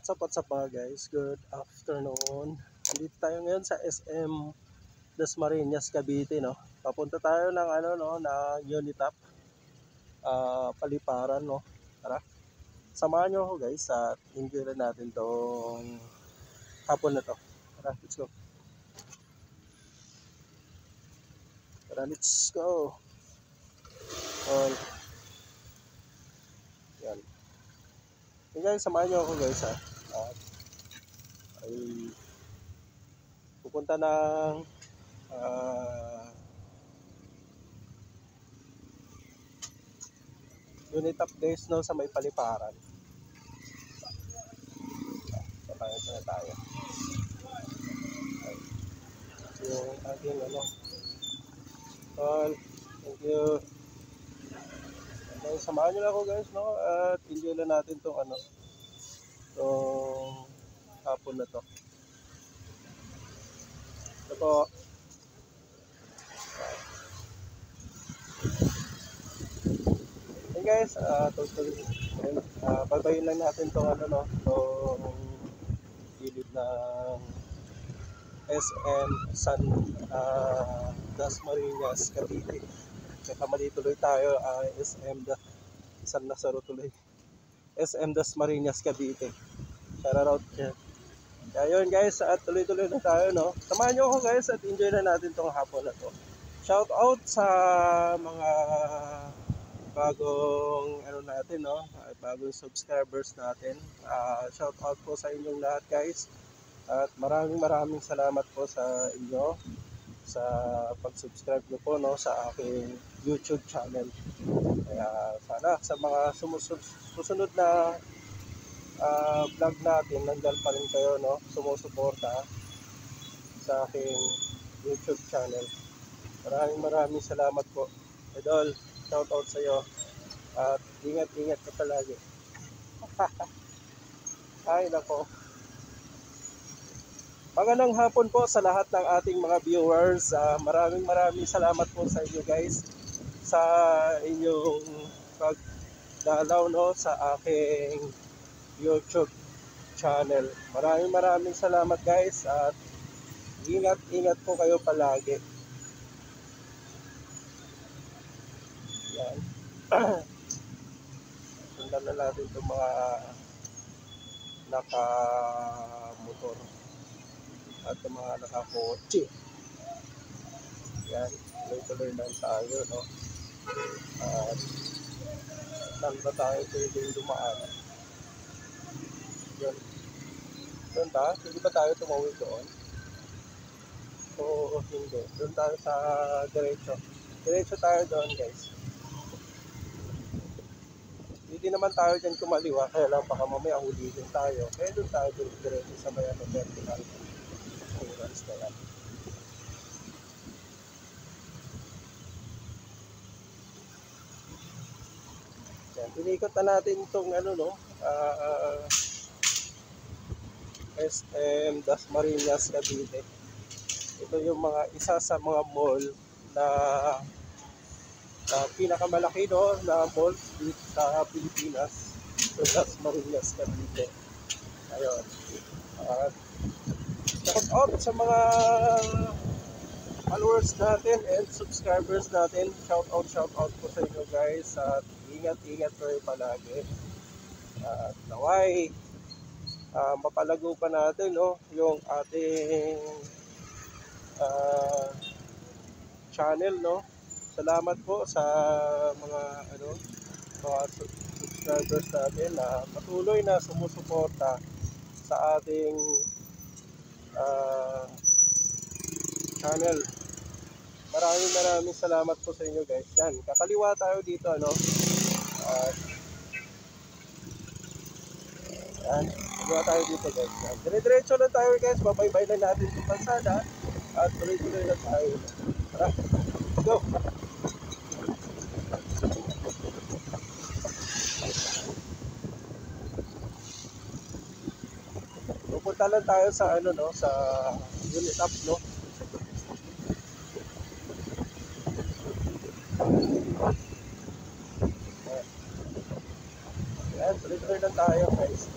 What's up mga guys? Good afternoon. Nandito tayo ngayon sa SM Dasmariñas, Cavite, no. Papunta tayo ng ng Unitap, Paliparan, no. Tara. Samahan niyo ako guys at enjoy natin tong hapon na to. Tara, let's go. Tara, let's go. All. Yan. Okay guys, samahan niyo ako guys ha. Ay pupunta ng Unitap guys, no, sa may Paliparan. Samahan na tayo. Yung ating all. Thank you. Okay, samahan nyo lang ako guys, no, at enjoy lang natin tong tong hapon na to. Ito po. Hey guys, babayin lang natin tong tong gilid ng SM Dasmariñas, Cavite. Kamali tuloy tayo, SM San Lazaro tuloy. SM Dasmariñas, Cavite. Shout out dyan. Kaya yun guys, at tuloy-tuloy na tayo, no. Samahan nyo ako guys at enjoy na natin tong hapon na to. Shout out sa mga bagong natin, no, bagong subscribers natin. Shout out po sa inyong lahat guys. At maraming salamat po sa inyo sa pag-subscribe nyo po, no, sa aking YouTube channel. Kaya sana sa mga susunod na vlog natin, nandyan pa rin kayo, no, sumusuporta sa aking YouTube channel. Maraming salamat po. Idol, shout out sa iyo. At ingat ka palagi. Ay nako. Magandang hapon po sa lahat ng ating mga viewers. Maraming salamat po sa inyo guys sa inyong pagdalaw, no, sa aking YouTube channel. Maraming salamat guys at ingat po kayo palagi. Yan. Sundan na natin itong mga naka-motor at mga naka-kotse. Yan, tuloy lang tayo, no. At saan ba tayo pwedeng dumaan? Yun. Doon ba? Hindi ba tayo tumawid doon? O hindi? Doon tayo sa diretso. Diretso tayo doon guys. Hindi naman tayo dyan kumaliwa, kaya lang baka mamaya hulihin tayo. Kaya doon tayo diretso sa may vertical clearance na yan. Yan, pinikot na natin itong SM Dasmariñas, Cavite. Ito yung isa sa mga mall na pinakamalaki, no, na mall dito sa Pilipinas. So Dasmariñas, Cavite. Ayun. Shout out sa mga followers natin and subscribers natin. Shout out po sa inyo guys. At ingat kayo palagi. At naway mapalago pa natin, no, yung ating channel, no. Salamat po sa mga mga subscribers natin na patuloy na sumusuporta sa ating channel. Maraming salamat po sa inyo guys. Yan, kakaliwa tayo dito, no. Yan, kakaliwa tayo dito guys. Yan, dire-diretso lang tayo guys. Babaybay lang natin yung kalsada at tuloy-tuloy lang tayo. Tara, go! Pupunta lang tayo sa sa Unitap, no. Yan, tuloy-tuloy lang tayo guys.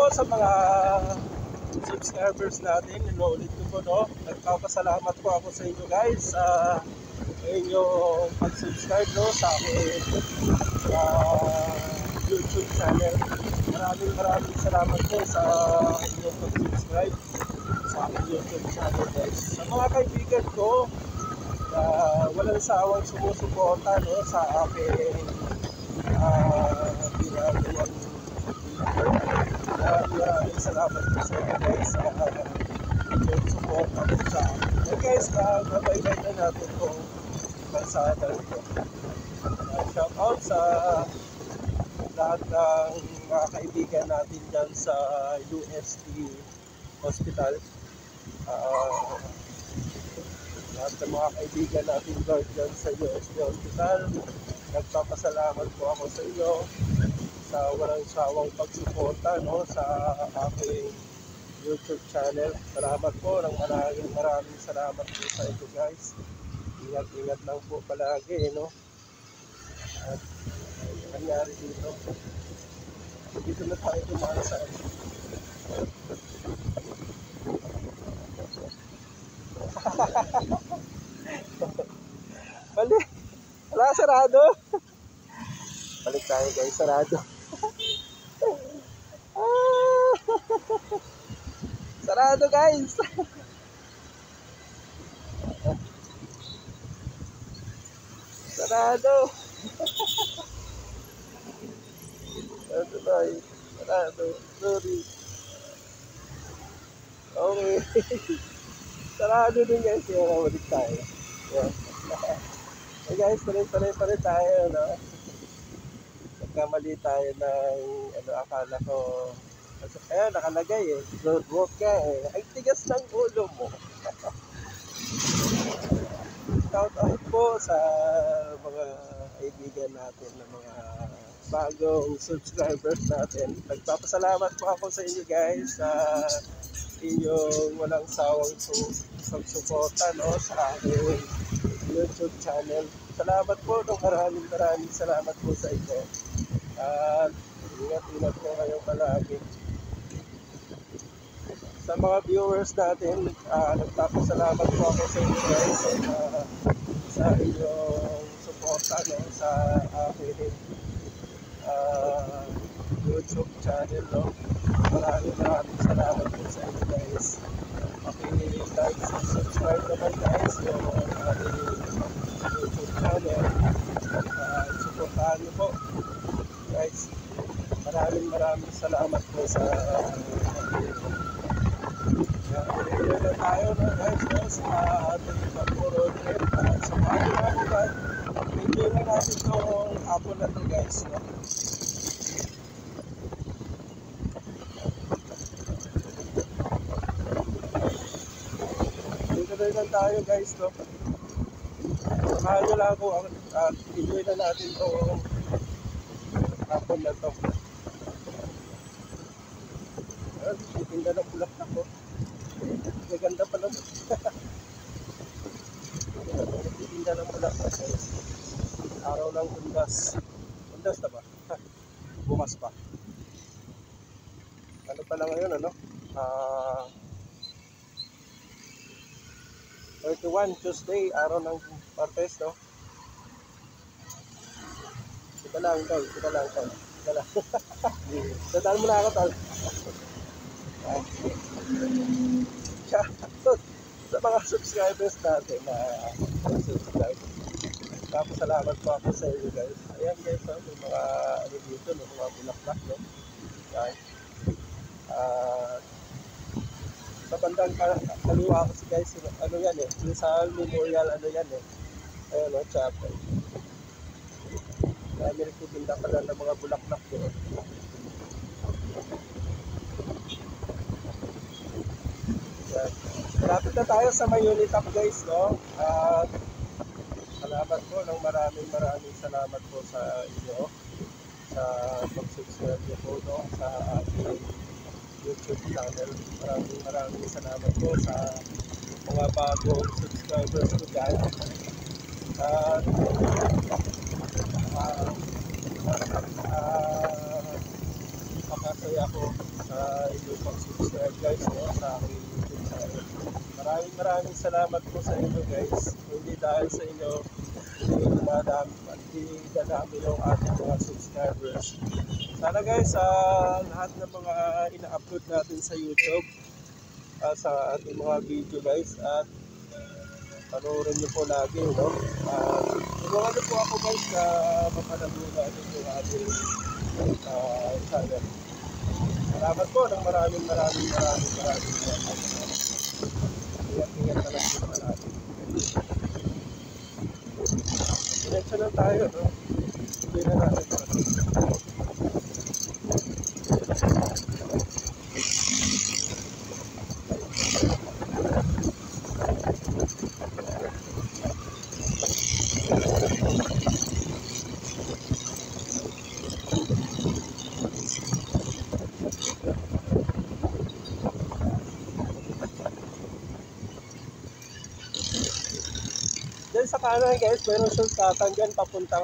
po sa mga subscribers natin. Inuulit ko po, no? Nagpapasalamat po ako sa inyo guys sa inyong pag-subscribe, no, sa aking YouTube channel. Maraming salamat po sa inyong pag-subscribe sa aking YouTube channel guys. Sa mga kaibigan ko, walang sawang sumusuporta, no, sa aking ginagawang maraming salamat po sa inyo guys sa inyong suporta po sa akin. And guys, mabaybay na natin itong kalsada ito. Shout out sa lahat ng mga kaibigan natin dyan sa UST Hospital. Lahat ng mga kaibigan natin dyan sa UST Hospital, nagpapasalamat po ako sa inyo sa walang sawang pagsuporta, no, sa aking YouTube channel. Salamat po ng maraming salamat po sa inyo guys. Ingat lang po palagi, no. At nangyari dito na tayo dumaan sa mali, wala, sarado. Balik tayo guys, sarado. Sarado guys. Sarado. Sarado tayo. Sarado. Sorry. Okay. Sarado din guys. Kaya balik tayo. Yeah. Hey guys, pare tayo, no? Nagkamali tayo ng akala ko. Ayan, nakalagay eh. Roadwalk ka eh. Ay, tigas ng ulo mo. Shout out po sa mga kaibigan natin, na mga bagong subscribers natin. Nagpapasalamat po ako sa inyo guys sa inyong walang sawang pagsuporta, no, sa aking YouTube channel. Salamat po, maraming salamat po sa inyo. At ingat po kayo palagi. Sa mga viewers natin, nagpapasalamat po ako sa inyo guys sa inyong suporta, no, sa aking YouTube channel, no. Maraming salamat po sa inyo guys. Like, subscribe naman guys yung aking YouTube channel. Suportahan niyo po guys. Maraming salamat po sa enjoy na tayo, no, guys, no, sa ating pag-road trip. Sa mga natin, enjoy na natin itong hapon na ito guys, no. Enjoy na tayo guys, no. Samahan nyo lang ako at enjoy na natin itong hapon na ito. Titinda ng bulaklak ko. Maganda pa naman. Titinda ng bulaklak guys. Araw ng Undas. Undas na ba? Bukas pa. Ano pa lang ngayon, ano? 31 Tuesday, araw ng Martes, no? Kita lang tol. Dadaan mo na ako tol. Shoutout sa mga subscribers natin na subscribe. Tapos salamat po ako sa inyo guys. Ayan guys, no? May mga dito, no? Mga bulaklak, no? Ayan. Sa bandang kaliwa kasi guys, ano yan eh, Rizal Memorial, ano yan eh, ayun, no, chapel. Kaya may nagtitinda pala ng mga bulaklak doon. Malapit na tayo sa Mayunitap guys, no? At salamat po ng maraming salamat po sa inyo sa pag-subscribe niyo po, no, sa ating YouTube channel. Maraming salamat po sa mga bagong subscribers ko dyan. At napakasaya ko sa maraming salamat po sa inyo guys. Hindi dahil sa inyo, hindi dadami yung ating mga subscribers. Sana guys, lahat ng mga ina-upload natin sa YouTube, sa ating mga video guys, at panoorin nyo po lagi, no? Tulungan nyo po ako guys na mapanabunan yung ating channel. Salamat po ng maraming salamat. Ingat na lang po natin. Diretso lang tayo, no? Hindi na natin para. Diyan sa kanan guys, meron shortcutan dyan papuntang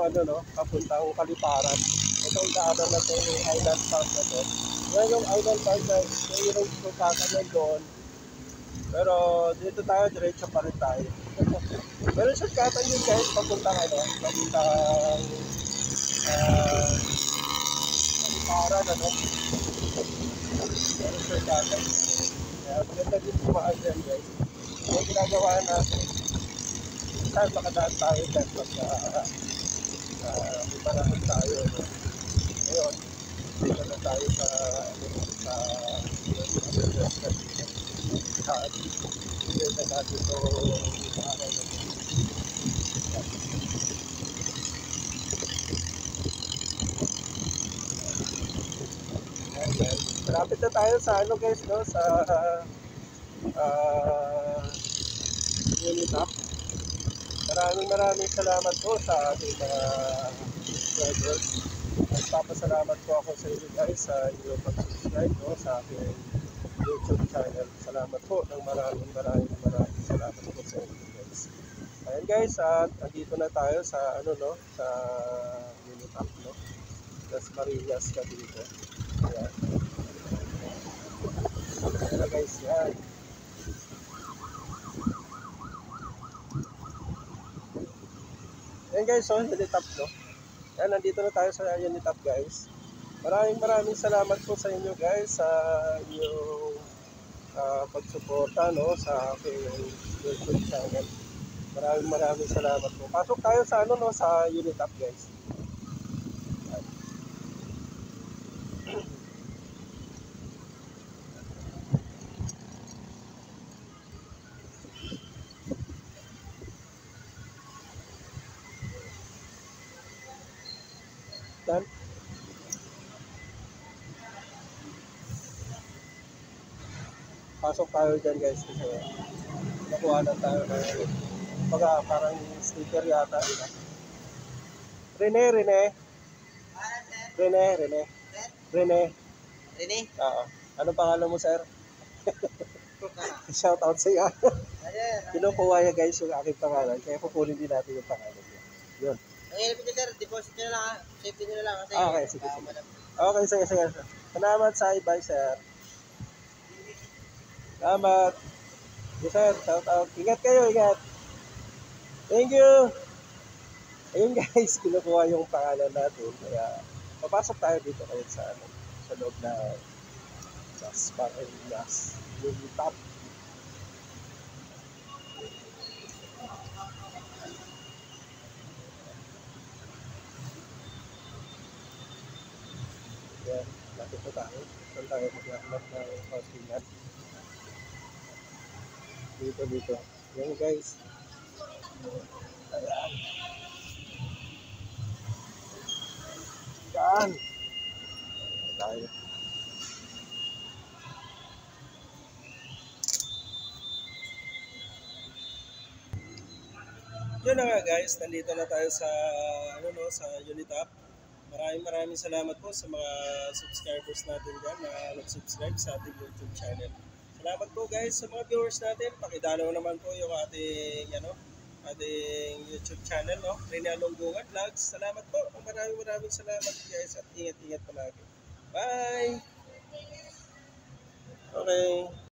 papuntang Kaliparan. Itong daanan na ito, yung Island Park na ito. Yan yung Island Park na yung shortcutan na doon. Pero dito tayo, diretso pa rin tayo. Meron shortcutan yun guys, papuntang Kaliparan, Meron shortcutan. Kaya maganda din kumaan dyan guys. Yung ginagawa natin, saan makadaan tayo dyan pagka iparahon tayo, no? Ngayon, dito na tayo sa dito na natin ito araw na ito. Malapit na tayo sa guys, no? Sa Unitap. Maraming salamat po sa ating mga subscribers. Nagpapasalamat po ako sa inyo guys sa inyong pag-subscribe sa aking YouTube channel. Salamat po ng maraming salamat po sa inyo guys. Ayan guys, at andito na tayo sa sa Unitap, no? Las Marinas ka dito. Ayan. Ayan guys, yan. Ayan guys, so Unitap, no? Ayan, nandito na tayo sa Unitap guys. Maraming salamat po sa inyo guys sa inyong pagsuporta, no, sa aking YouTube channel. Maraming salamat po. Pasok tayo sa sa Unitap guys. Dan pasok tayo dyan guys kasi nakuha na tayo ng parang sticker yata, diba? Rene. Oo. Anong pangalan mo, sir? Shout out sa iyo. Kinukuha niya guys yung aking pangalan, kaya kukunin din natin yung pangalan niya. Yun. Ang hirap ko sir, deposit nyo na lang, safety nyo na lang. Kasi okay, sige. Okay, sige. Salamat sa ibay, sir. Salamat. Yes, sir. Shout out. Ingat kayo, ingat. Thank you. Ayun guys, kinukuha yung pangalan natin. Kaya, papasok tayo dito kayo sa loob na Las Marinas. Yung top. Yan, lapit na tayo. Saan tayo maglahat ng parkingan? Dito. Yan guys. Ayan. Yan. Tayo. Yun na nga guys, nandito na tayo sa sa Unitap. Maraming salamat po sa mga subscribers natin dyan na nag-subscribe sa ating YouTube channel. Salamat po guys sa mga viewers natin. Pakidalaw naman po yung ating ating YouTube channel, no? Rene Alongungan Vlogs. Salamat po. Maraming salamat guys at ingat palagi. Bye. Okay.